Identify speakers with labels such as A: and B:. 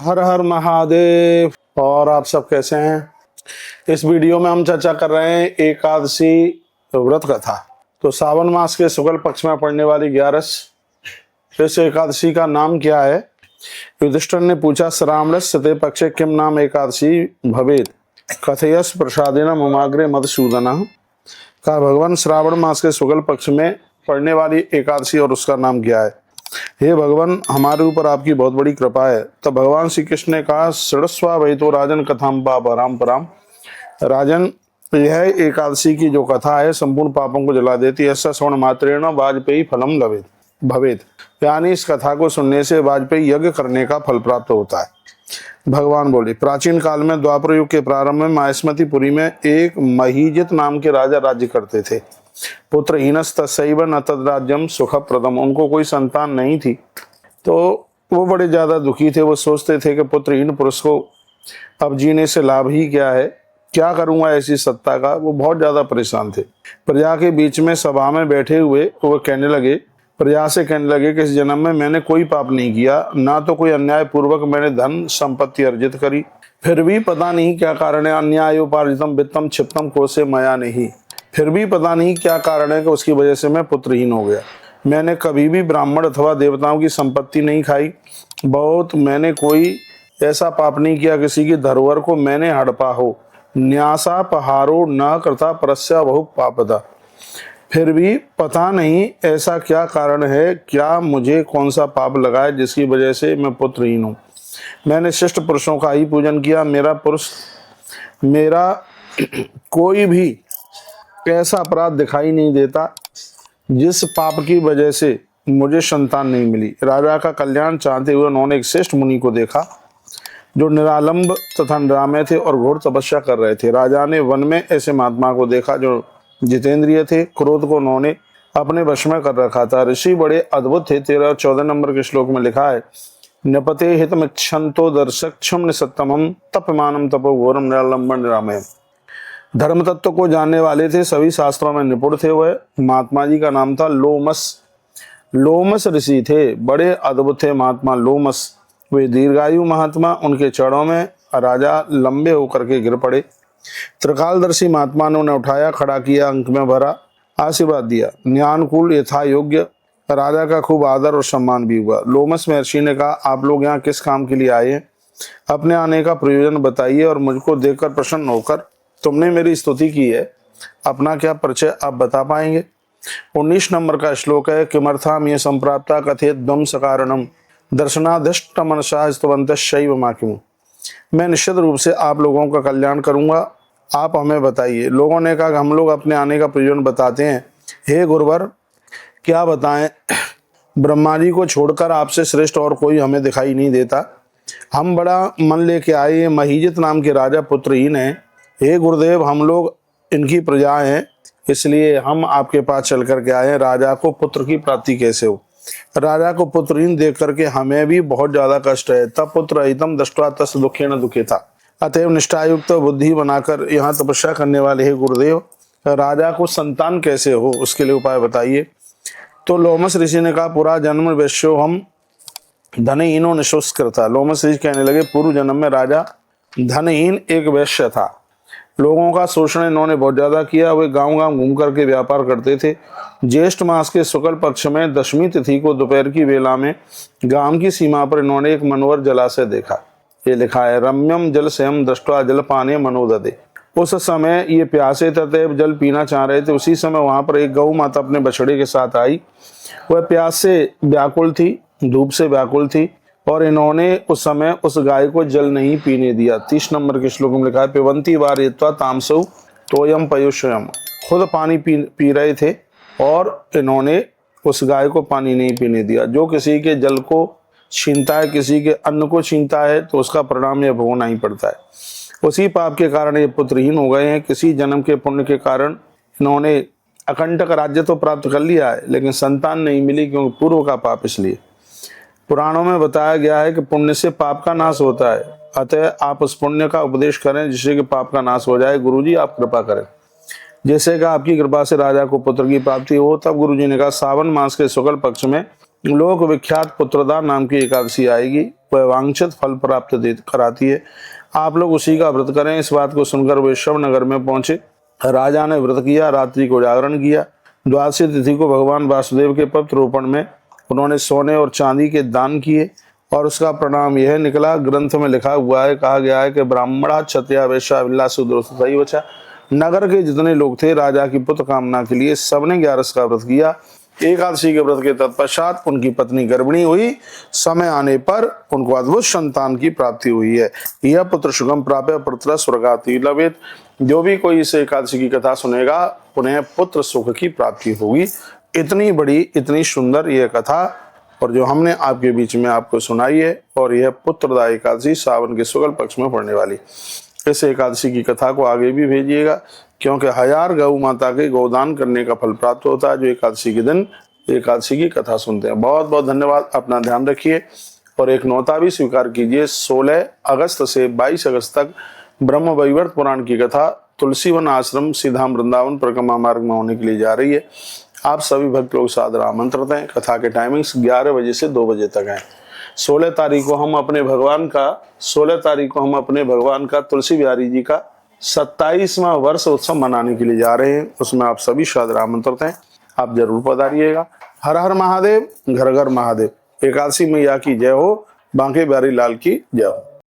A: हर हर महादेव। और आप सब कैसे हैं? इस वीडियो में हम चर्चा कर रहे हैं एकादशी व्रत कथा। तो सावन मास के शुक्ल पक्ष में पड़ने वाली 11 इस एकादशी का नाम क्या है? युधिष्ठिर ने पूछा, श्रावणस्य ते पक्षे किम नाम एकादशी भवेत् कथयस प्रसादेन ममाग्रे मधुसूदनः। का भगवान श्रावण मास के शुक्ल पक्ष में पड़ने वाली एकादशी और उसका नाम क्या है? हे भगवान, हमारे ऊपर आपकी बहुत बड़ी कृपा है। तब भगवान श्री कृष्ण ने कहा, षडस्वा वही तो राजन कथाम पापराम पराम। राजन, यह एकादशी की जो कथा है संपूर्ण पापों को जला देती है। ऐसा श्रवण मात्रेण वाजपेयी फलम लभेत भवेत, यानी इस कथा को सुनने से वाजपेयी यज्ञ करने का फल प्राप्त होता है। भगवान बोले, प्राचीन काल में द्वापर युग के प्रारंभ में मायस्मतीपुरी में एक महीजित नाम के राजा राज्य करते थे। पुत्रहीनस् तस्सैव न तद्राज्यम सुखप्रदम। उनको कोई संतान नहीं थी तो वो बड़े ज्यादा दुखी थे। वो सोचते थे कि पुत्रहीन पुरुष को अब जीने से लाभ ही क्या है, क्या करूंगा ऐसी सत्ता का। वो बहुत ज्यादा परेशान थे। प्रजा के बीच में सभा में बैठे हुए वो प्रजा से कहने लगे कि इस जन्म में मैंने कोई पाप नहीं किया, ना तो कोई अन्याय पूर्वक मैंने धन संपत्ति अर्जित करी, फिर भी पता नहीं क्या कारण है अन्यायोपार्जितम वित्तम क्षिप्तम कोसे मया नहीं। फिर भी पता नहीं क्या कारण है कि उसकी वजह से मैं पुत्रहीन हो गया। मैंने कभी भी ब्राह्मण अथवा देवताओं की संपत्ति नहीं खाई। मैंने कोई ऐसा पाप नहीं किया किसी की धरोहर को मैंने हड़पा हो। न्यासा पहारो न करता परस्या बहु पापदा। फिर भी पता नहीं ऐसा क्या कारण है, क्या मुझे कौन सा पाप लगा है जिसकी वजह से मैं पुत्रहीन हूँ। मैंने शिष्ट पुरुषों का ही पूजन किया। मेरा कोई भी ऐसा अपराध दिखाई नहीं देता जिस पाप की वजह से मुझे संतान नहीं मिली। राजा का कल्याण चाहते हुए उन्होंने एक श्रेष्ठ मुनि को देखा जो निरालंब तथा निरामय थे और घोर तपस्या कर रहे थे। राजा ने वन में ऐसे महात्मा को देखा जो जितेंद्रिय थे। क्रोध को उन्होंने अपने वश में कर रखा था। ऋषि बड़े अद्भुत थे। 13 और 14 नंबर के श्लोक में लिखा है, नपते हितमिच्छन्तो दर्शक क्षम सत्तमम तपमानम तपो घोरम निरालंबन निरामय। धर्म तत्व को जानने वाले थे, सभी शास्त्रों में निपुण थे। वह महात्मा जी का नाम था लोमस ऋषि थे। बड़े अद्भुत थे महात्मा लोमस। वे दीर्घायु महात्मा। उनके चरणों में राजा लंबे होकर के गिर पड़े। त्रिकालदर्शी महात्मा ने उन्हें उठाया, खड़ा किया, अंक में भरा, आशीर्वाद दिया। ज्ञानकुल यथा योग्य राजा का खूब आदर और सम्मान भी हुआ। लोमस महर्षि ने कहा, आप लोग यहाँ किस काम के लिए आए हैं? अपने आने का प्रयोजन बताइए और मुझको देखकर प्रसन्न होकर तुमने मेरी स्तुति की है, अपना क्या परिचय आप बता पाएंगे? 19 नंबर का श्लोक है, किमर्थाम ये संप्राप्ता कथेत द्वम सकारणम दर्शनाधिष्ट मनसा स्तवंत शैव माकिमु। मैं निश्चित रूप से आप लोगों का कल्याण करूंगा, आप हमें बताइए। लोगों ने कहा, हम लोग अपने आने का प्रयोजन बताते हैं। हे गुरुवर, क्या बताएं? ब्रह्मा जी को छोड़कर आपसे श्रेष्ठ और कोई हमें दिखाई नहीं देता। हम बड़ा मन लेके आए, महीजित नाम के राजा पुत्रहीन हैं। हे गुरुदेव, हम लोग इनकी प्रजा हैं, इसलिए हम आपके पास चल करके आए हैं। राजा को पुत्र की प्राप्ति कैसे हो? राजा को पुत्रहीन देख करके हमें भी बहुत ज्यादा कष्ट है। तब पुत्र हितम दृष्ट्वा तस् दुखेन दुखिता। अतएव निष्ठायुक्त बुद्धि बनाकर यहाँ तपस्या करने वाले हे गुरुदेव, राजा को संतान कैसे हो उसके लिए उपाय बताइए। तो लोमस ऋषि ने कहा, पूरा जन्म वैश्यो हम धनहीनो निशोष करता। लोमस ऋषि कहने लगे, पूर्व जन्म में राजा धनहीन एक वैश्य था। लोगों का शोषण इन्होंने बहुत ज्यादा किया। वे गांव गांव घूम करके व्यापार करते थे। ज्येष्ठ मास के शुक्ल पक्ष में 10वीं तिथि को दोपहर की वेला में गांव की सीमा पर इन्होंने एक मनोहर जलाशय देखा। ये लिखा है, रम्यम जल स्वयं दृष्ट्वा जल पाने मनोददे। उस समय ये प्यासे तथा जल पीना चाह रहे थे। उसी समय वहां पर एक गौ माता अपने बछड़े के साथ आई। वह प्यास से व्याकुल थी, धूप से व्याकुल थी, और इन्होंने उस समय उस गाय को जल नहीं पीने दिया। 30 नंबर के श्लोक में लिखा है, पिबंती वारयित्वा तामसौ तोयम पयुष्यम। खुद पानी पी रहे थे और इन्होंने उस गाय को पानी नहीं पीने दिया। जो किसी के जल को छीनता है, किसी के अन्न को छीनता है, तो उसका परिणाम यह भोगना ही पड़ता है। उसी पाप के कारण ये पुत्रहीन हो गए हैं। किसी जन्म के पुण्य के कारण इन्होंने अकंटक राज्य तो प्राप्त कर लिया है, लेकिन संतान नहीं मिली, क्योंकि पूर्व का पाप। इसलिए पुराणों में बताया गया है कि पुण्य से पाप का नाश होता है। अतः आप उस पुण्य का उपदेश करें जिससे कि पाप का नाश हो जाए। गुरुजी आप कृपा करें। जैसे कि आपकी कृपा से राजा को पुत्र की प्राप्ति हो। तब गुरुजी ने कहा, सावन मास के शुक्ल पक्ष में लोक विख्यात पुत्रदा नाम की एकादशी आएगी, वह वांछित फल प्राप्त कराती है। आप लोग उसी का व्रत करें। इस बात को सुनकर वैश्रव नगर में पहुंचे। राजा ने व्रत किया, रात्रि को जागरण किया। द्वादशी तिथि को भगवान वासुदेव के पवित्र रूपण में उन्होंने सोने और चांदी के दान किए और उसका परिणाम यह निकला। ग्रंथ में लिखा हुआ है, कहा गया है कि ब्राह्मणा क्षत्रिया वैश्या विल्ला शूद्र सही बचा। नगर के जितने लोग थे राजा की पुत्र कामना के लिए सबने 11 का व्रत किया। एकादशी के व्रत के तत्पश्चात उनकी पत्नी गर्भिणी हुई। समय आने पर उनको अद्भुत संतान की प्राप्ति हुई है। यह पुत्र सुगम प्राप्य पुत्र स्वर्गाति लभेत। जो भी कोई इस एकादशी की कथा सुनेगा उन्हें पुत्र सुख की प्राप्ति होगी। इतनी बड़ी, इतनी सुंदर यह कथा और जो हमने आपके बीच में आपको सुनाई है, और यह पुत्रदा एकादशी सावन के शुक्ल पक्ष में पड़ने वाली। इस एकादशी की कथा को आगे भी भेजिएगा, क्योंकि 1000 गौ माता के गोदान करने का फल प्राप्त होता है जो एकादशी के दिन एकादशी की कथा सुनते हैं। बहुत बहुत धन्यवाद। अपना ध्यान रखिए और एक न्योता भी स्वीकार कीजिए। 16 अगस्त से 22 अगस्त तक ब्रह्म वैवर्त पुराण की कथा तुलसीवन आश्रम सीधाम वृंदावन परिक्रमा मार्ग में होने के लिए जा रही है। आप सभी भक्त लोग सादर आमंत्रित हैं। कथा के टाइमिंग्स 11 बजे से 2 बजे तक हैं। 16 तारीख को हम अपने भगवान का तुलसी बिहारी जी का 27वां वर्ष उत्सव मनाने के लिए जा रहे हैं। उसमें आप सभी सादर आमंत्रित हैं। आप जरूर पधारिएगा। हर हर महादेव, घर घर महादेव। एकादशी मैया की जय हो। बांके बिहारी लाल की जय हो।